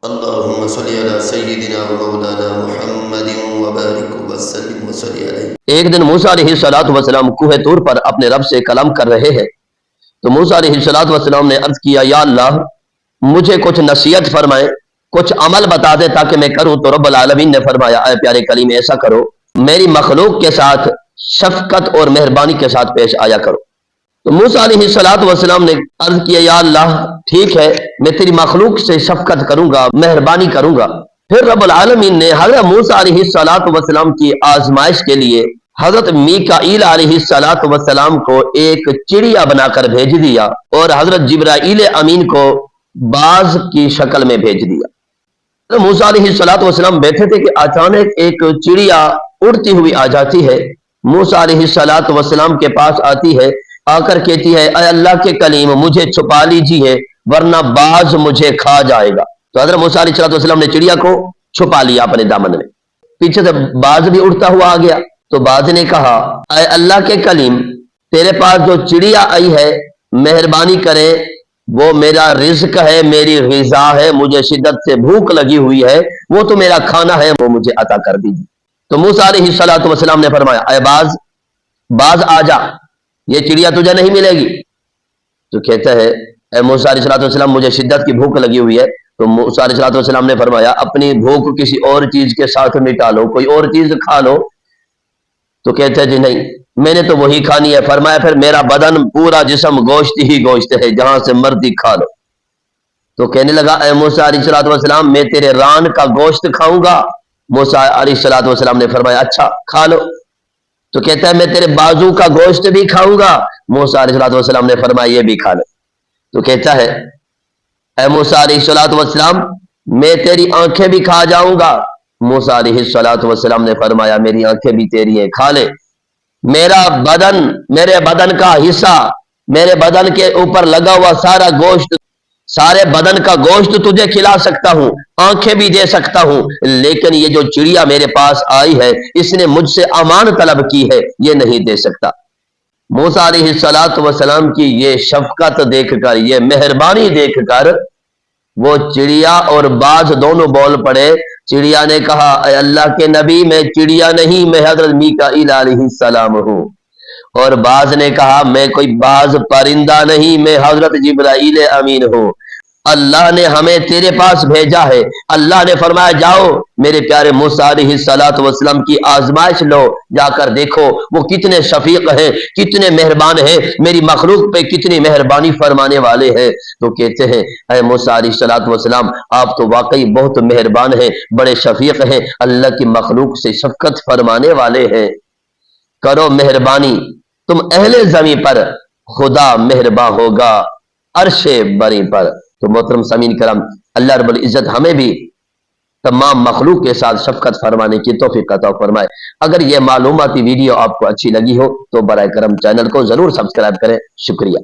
اللهم صل على سيدنا ومولانا محمد وبارك وسلم وصل علیہ۔ ایک دن موسیٰ علیہ السلام کوہ طور پر اپنے رب سے کلام کر رہے ہیں تو موسیٰ علیہ السلام نے عرض کیا، یا اللہ مجھے کچھ نصیحت فرمائے، کچھ عمل بتا دے تاکہ میں کروں۔ تو رب العالمین نے فرمایا، اے پیارے کلیم ایسا کرو، میری مخلوق کے ساتھ شفقت اور مہربانی کے ساتھ پیش آیا کرو۔ تو موسیٰ علیہ السلام نے عرض کیا، یا اللہ ٹھیک ہے، میں تیری مخلوق سے شفقت کروں گا، مہربانی کروں گا۔ پھر رب العالمین نے حضرت موسیٰ علیہ السلام کی آزمائش کے لیے حضرت میکائیل علیہ السلام کو ایک چڑیا بنا کر بھیج دیا اور حضرت جبرائیل امین کو باز کی شکل میں بھیج دیا۔ موسیٰ علیہ السلام بیٹھے تھے کہ اچانک ایک چڑیا اڑتی ہوئی آ جاتی ہے، موسیٰ علیہ السلام کے پاس آتی ہے، آ کر کہتی ہے، اے اللہ کے کلیم مجھے چھپا لیجیے ورنہ باز مجھے کھا جائے گا۔ تو حضرت موسیٰ علیہ السلام نے چڑیا کو چھپا لیا اپنے دامن میں، پیچھے سے باز بھی اڑتا ہوا آ گیا۔ تو باز نے کہا، اے اللہ کے کلیم تیرے پاس جو چڑیا آئی ہے مہربانی کرے، وہ میرا رزق ہے، میری غذا ہے، مجھے شدت سے بھوک لگی ہوئی ہے، وہ تو میرا کھانا ہے، وہ مجھے عطا کر دیجیے۔ تو موسیٰ علیہ السلام نے فرمایا، اے باز آ جا، یہ چڑیا تجھے نہیں ملے گی۔ تو کہتا ہے، اے موسیٰ علیہ السلام مجھے شدت کی بھوک لگی ہوئی ہے۔ تو موسیٰ علیہ السلام نے فرمایا، اپنی بھوک کسی اور چیز کے ساتھ مٹا لو، کوئی اور چیز کھا لو۔ تو کہتے ہیں جی نہیں، میں نے تو وہی کھانی ہے۔ فرمایا پھر میرا بدن پورا جسم گوشت ہی گوشت ہے، جہاں سے مرضی کھا لو۔ تو کہنے لگا، اے موسیٰ علیہ السلام میں تیرے ران کا گوشت کھاؤں گا۔ موسیٰ علیہ السلام نے فرمایا اچھا کھا لو۔ تو کہتا ہے میں تیرے بازو کا گوشت بھی کھاؤں گا۔ موسیٰ علیہ السلام نے فرمایا یہ بھی کھا لو۔ تو کہتا ہے، اے موسیٰ علیہ السلام میں تیری آنکھیں بھی کھا جاؤں گا۔ موسیٰ علیہ السلام نے فرمایا میری آنکھیں بھی تیری ہیں، کھا لے۔ میرے بدن کا حصہ، میرے بدن کے اوپر لگا ہوا سارا گوشت، سارے بدن کا گوشت تجھے کھلا سکتا ہوں، آنکھیں بھی دے سکتا ہوں، لیکن یہ جو چڑیا میرے پاس آئی ہے اس نے مجھ سے امان طلب کی ہے، یہ نہیں دے سکتا۔ موسیٰ علیہ السلام کی یہ شفقت دیکھ کر، یہ مہربانی دیکھ کر وہ چڑیا اور باز دونوں بول پڑے۔ چڑیا نے کہا، اے اللہ کے نبی میں چڑیا نہیں، میں حضرت میکائیل علیہ السلام ہوں۔ اور باز نے کہا، میں کوئی باز پرندہ نہیں، میں حضرت جبرائیل امین ہوں، اللہ نے ہمیں تیرے پاس بھیجا ہے۔ اللہ نے فرمایا جاؤ میرے پیارے موسیٰ علیہ السلام کی آزمائش لو، جا کر دیکھو وہ کتنے شفیق ہیں، کتنے مہربان ہیں، میری مخلوق پہ کتنی مہربانی فرمانے والے ہیں۔ تو کہتے ہیں، اے موسیٰ علیہ السلام آپ تو واقعی بہت مہربان ہیں، بڑے شفیق ہیں، اللہ کی مخلوق سے شفقت فرمانے والے ہیں، کرو مہربانی، تم اہل زمین پر، خدا مہرباں ہوگا عرش بری پر۔ تو محترم سامعین کرام، اللہ رب العزت ہمیں بھی تمام مخلوق کے ساتھ شفقت فرمانے کی توفیق عطا فرمائے۔ اگر یہ معلوماتی ویڈیو آپ کو اچھی لگی ہو تو برائے کرم چینل کو ضرور سبسکرائب کریں۔ شکریہ۔